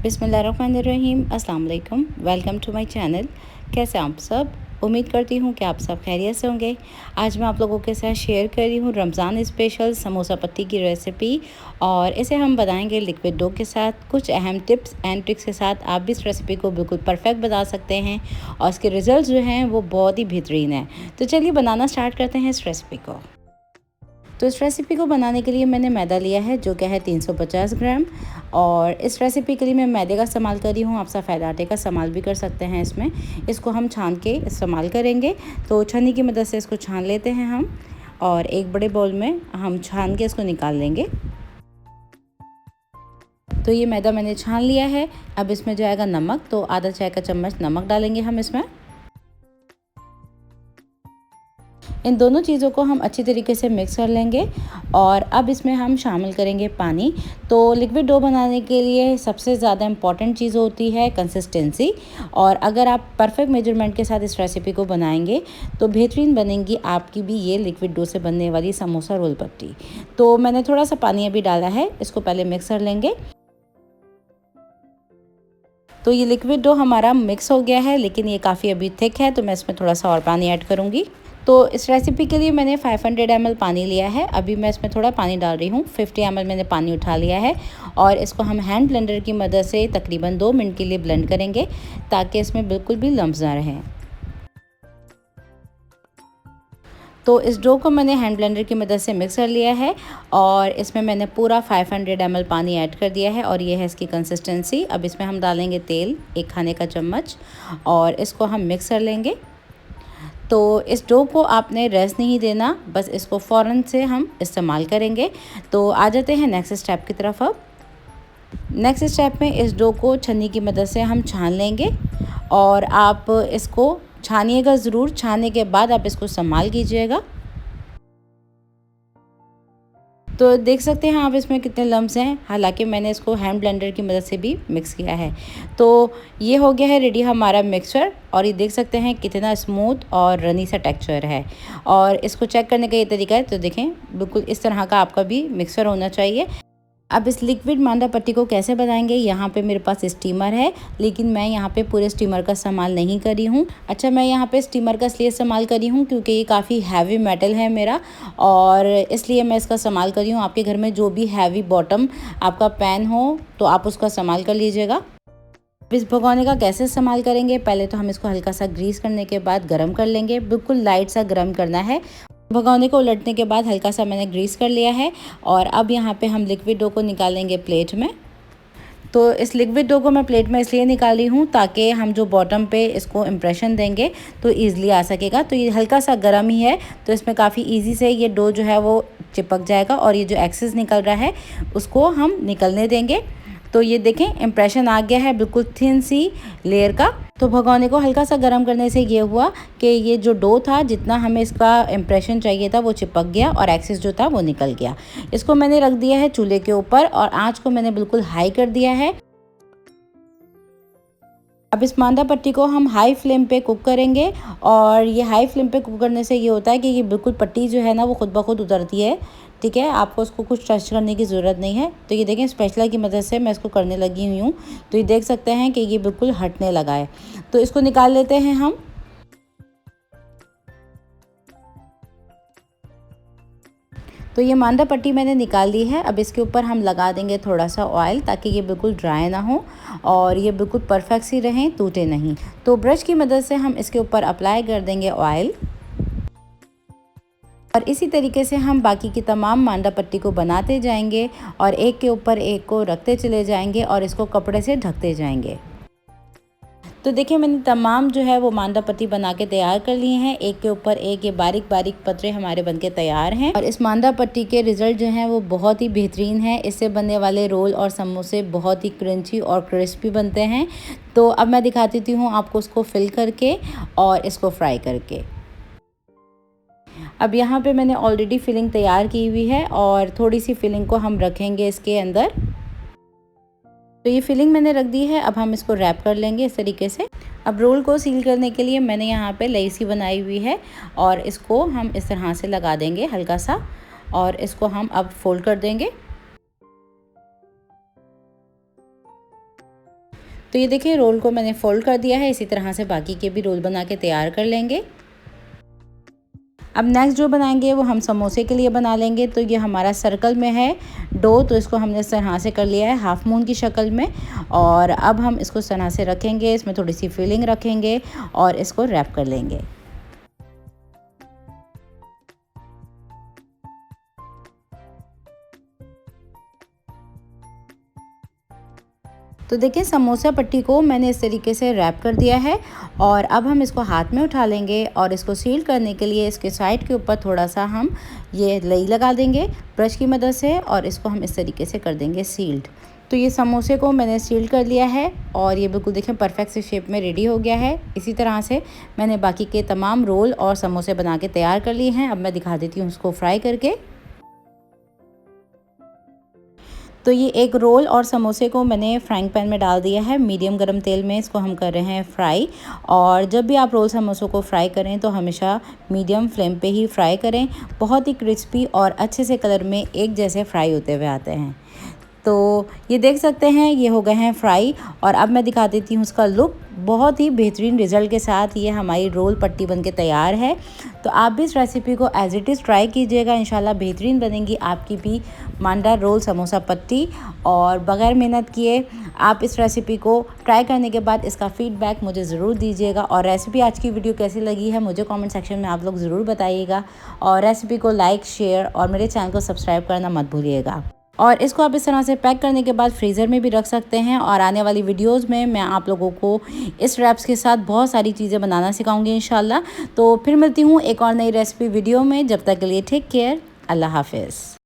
बिस्मिल्लाहिर्रहमानिर्रहीम, अस्सलाम वालेकुम। Welcome to my channel. कैसे आप सब? उम्मीद करती हूँ कि आप सब खैरियत से होंगे। आज मैं आप लोगों के साथ शेयर कर रही हूँ रमज़ान स्पेशल समोसा पट्टी की रेसिपी, और इसे हम बनाएंगे लिक्विड डो के साथ। कुछ अहम टिप्स एंड ट्रिक्स के साथ आप भी इस रेसिपी को बिल्कुल परफेक्ट बना सकते हैं और इसके रिज़ल्ट जो हैं वो बहुत ही बेहतरीन है। तो चलिए बनाना स्टार्ट करते हैं इस रेसिपी को। तो इस रेसिपी को बनाने के लिए मैंने मैदा लिया है जो कि है 350 ग्राम, और इस रेसिपी के लिए मैं मैदे का इस्तेमाल कर रही हूँ। आप सफ़ेद आटे का इस्तेमाल भी कर सकते हैं। इसको हम छान के इस्तेमाल करेंगे। तो छन्नी की मदद से इसको छान लेते हैं हम, और एक बड़े बाउल में हम छान के इसको निकाल लेंगे। तो ये मैदा मैंने छान लिया है। अब इसमें जाएगा नमक, तो आधा चाय का चम्मच नमक डालेंगे हम इसमें। इन दोनों चीज़ों को हम अच्छी तरीके से मिक्स कर लेंगे, और अब इसमें हम शामिल करेंगे पानी। तो लिक्विड डो बनाने के लिए सबसे ज़्यादा इम्पॉर्टेंट चीज़ होती है कंसिस्टेंसी, और अगर आप परफेक्ट मेजरमेंट के साथ इस रेसिपी को बनाएंगे तो बेहतरीन बनेगी आपकी भी ये लिक्विड डो से बनने वाली समोसा रोल पट्टी। तो मैंने थोड़ा सा पानी अभी डाला है, इसको पहले मिक्स कर लेंगे। तो ये लिक्विड डो हमारा मिक्स हो गया है, लेकिन ये काफ़ी अभी थिक है, तो मैं इसमें थोड़ा सा और पानी ऐड करूँगी। तो इस रेसिपी के लिए मैंने 500 ml पानी लिया है। अभी मैं इसमें थोड़ा पानी डाल रही हूँ। 50 ml मैंने पानी उठा लिया है, और इसको हम हैंड ब्लेंडर की मदद से तकरीबन 2 मिनट के लिए ब्लेंड करेंगे, ताकि इसमें बिल्कुल भी लम्स ना रहें। तो इस डो को मैंने हैंड ब्लेंडर की मदद से मिक्स कर लिया है, और इसमें मैंने पूरा 500 ml पानी ऐड कर दिया है, और ये है इसकी कंसिस्टेंसी। अब इसमें हम डालेंगे तेल 1 खाने का चम्मच, और इसको हम मिक्स कर लेंगे। तो इस डो को आपने रेस्ट नहीं देना, बस इसको फ़ौरन से हम इस्तेमाल करेंगे। तो आ जाते हैं नेक्स्ट स्टेप की तरफ। अब नेक्स्ट स्टेप में इस डो को छन्नी की मदद से हम छान लेंगे, और आप इसको छानिएगा ज़रूर। छानने के बाद आप इसको इस्तेमाल कीजिएगा। तो देख सकते हैं आप इसमें कितने लम्स हैं, हालांकि मैंने इसको हैंड ब्लेंडर की मदद से भी मिक्स किया है। तो ये हो गया है रेडी हमारा मिक्सचर, और ये देख सकते हैं कितना स्मूथ और रनी सा टेक्सचर है। और इसको चेक करने का ये तरीका है, तो देखें बिल्कुल इस तरह का आपका भी मिक्सचर होना चाहिए। अब इस लिक्विड मांडा पट्टी को कैसे बनाएंगे? यहाँ पे मेरे पास स्टीमर है, लेकिन मैं यहाँ पे पूरे स्टीमर का इस्तेमाल नहीं करी हूँ। अच्छा, मैं यहाँ पे स्टीमर का इसलिए इस्तेमाल करी हूँ क्योंकि ये काफ़ी हैवी मेटल है मेरा, और इसलिए मैं इसका इस्तेमाल करी हूँ। आपके घर में जो भी हैवी बॉटम आपका पैन हो तो आप उसका इस्तेमाल कर लीजिएगा। अब इस भगोने का कैसे इस्तेमाल करेंगे? पहले तो हम इसको हल्का सा ग्रीस करने के बाद गर्म कर लेंगे। बिल्कुल लाइट सा गर्म करना है। भगोने को उलटने के बाद हल्का सा मैंने ग्रीस कर लिया है, और अब यहाँ पे हम लिक्विड डो को निकालेंगे प्लेट में। तो इस लिक्विड डो को मैं प्लेट में इसलिए निकाली हूँ ताकि हम जो बॉटम पे इसको इम्प्रेशन देंगे तो ईज़िली आ सकेगा। तो ये हल्का सा गर्म ही है, तो इसमें काफ़ी ईजी से ये डो जो है वो चिपक जाएगा, और ये जो एक्सेस निकल रहा है उसको हम निकलने देंगे। तो ये देखें इम्प्रेशन आ गया है बिल्कुल थिन सी लेयर का। तो भगोने को हल्का सा गर्म करने से ये हुआ कि ये जो डो था, जितना हमें इसका इम्प्रेशन चाहिए था वो चिपक गया, और एक्सेस जो था वो निकल गया। इसको मैंने रख दिया है चूल्हे के ऊपर, और आंच को मैंने बिल्कुल हाई कर दिया है। अब इस मांदा पट्टी को हम हाई फ्लेम पे कुक करेंगे, और ये हाई फ्लेम पे कुक करने से ये होता है कि ये बिल्कुल पट्टी जो है ना वो खुद ब खुद उतरती है। ठीक है, आपको उसको कुछ टच करने की ज़रूरत नहीं है। तो ये देखें स्पैचुला की मदद से मैं इसको करने लगी हुई हूँ, तो ये देख सकते हैं कि ये बिल्कुल हटने लगा है। तो इसको निकाल लेते हैं हम। तो ये मांदा पट्टी मैंने निकाल ली है। अब इसके ऊपर हम लगा देंगे थोड़ा सा ऑयल, ताकि ये बिल्कुल ड्राई ना हो और ये बिल्कुल परफेक्ट सी रहें, टूटे नहीं। तो ब्रश की मदद से हम इसके ऊपर अप्लाई कर देंगे ऑयल, और इसी तरीके से हम बाकी की तमाम मांदा पट्टी को बनाते जाएंगे, और एक के ऊपर एक को रखते चले जाएंगे, और इसको कपड़े से ढकते जाएंगे। तो देखिए मैंने तमाम जो है वो मांदा पट्टी बना के तैयार कर लिए हैं। एक के ऊपर एक ये बारीक बारीक पतरे हमारे बनके तैयार हैं, और इस मांदा पट्टी के रिज़ल्ट जो हैं वो बहुत ही बेहतरीन है। इससे बनने वाले रोल और समोसे बहुत ही क्रंची और क्रिस्पी बनते हैं। तो अब मैं दिखाती हूँ आपको उसको फिल करके और इसको फ्राई करके। अब यहाँ पे मैंने ऑलरेडी फिलिंग तैयार की हुई है, और थोड़ी सी फिलिंग को हम रखेंगे इसके अंदर। तो ये फिलिंग मैंने रख दी है। अब हम इसको रैप कर लेंगे इस तरीके से। अब रोल को सील करने के लिए मैंने यहाँ पे लेसी बनाई हुई है, और इसको हम इस तरह से लगा देंगे हल्का सा, और इसको हम अब फोल्ड कर देंगे। तो ये देखिए रोल को मैंने फोल्ड कर दिया है। इसी तरह से बाकी के भी रोल बना के तैयार कर लेंगे। अब नेक्स्ट जो बनाएंगे वो हम समोसे के लिए बना लेंगे। तो ये हमारा सर्कल में है डो, तो इसको हमने इस तरह से कर लिया है हाफ मून की शक्ल में। और अब हम इसको इस तरह से रखेंगे, इसमें थोड़ी सी फिलिंग रखेंगे और इसको रैप कर लेंगे। तो देखिए समोसा पट्टी को मैंने इस तरीके से रैप कर दिया है और अब हम इसको हाथ में उठा लेंगे और इसको सील करने के लिए इसके साइड के ऊपर थोड़ा सा हम ये लई लगा देंगे ब्रश की मदद से और इसको हम इस तरीके से कर देंगे सील्ड। तो ये समोसे को मैंने सील कर लिया है और ये बिल्कुल देखिए परफेक्ट से शेप में रेडी हो गया है। इसी तरह से मैंने बाकी के तमाम रोल और समोसे बना के तैयार कर लिए हैं। अब मैं दिखा देती हूँ उसको फ्राई करके। तो ये एक रोल और समोसे को मैंने फ्राइंग पैन में डाल दिया है मीडियम गरम तेल में। इसको हम कर रहे हैं फ्राई। और जब भी आप रोल समोसों को फ्राई करें तो हमेशा मीडियम फ्लेम पे ही फ्राई करें। बहुत ही क्रिस्पी और अच्छे से कलर में एक जैसे फ्राई होते हुए आते हैं। तो ये देख सकते हैं ये हो गए हैं फ्राई। और अब मैं दिखा देती हूँ उसका लुक। बहुत ही बेहतरीन रिज़ल्ट के साथ ये हमारी रोल पट्टी बनके तैयार है। तो आप भी इस रेसिपी को एज़ इट इज़ ट्राई कीजिएगा, इंशाल्लाह बेहतरीन बनेगी आपकी भी मांडा रोल समोसा पट्टी। और बग़ैर मेहनत किए आप इस रेसिपी को ट्राई करने के बाद इसका फ़ीडबैक मुझे ज़रूर दीजिएगा। और रेसिपी आज की वीडियो कैसी लगी है मुझे कमेंट सेक्शन में आप लोग ज़रूर बताइएगा। और रेसिपी को लाइक, शेयर और मेरे चैनल को सब्सक्राइब करना मत भूलिएगा। और इसको आप इस तरह से पैक करने के बाद फ्रीज़र में भी रख सकते हैं। और आने वाली वीडियोस में मैं आप लोगों को इस रैप्स के साथ बहुत सारी चीज़ें बनाना सिखाऊंगी इंशाल्लाह। तो फिर मिलती हूँ एक और नई रेसिपी वीडियो में। जब तक के लिए टेक केयर, अल्लाह हाफिज़।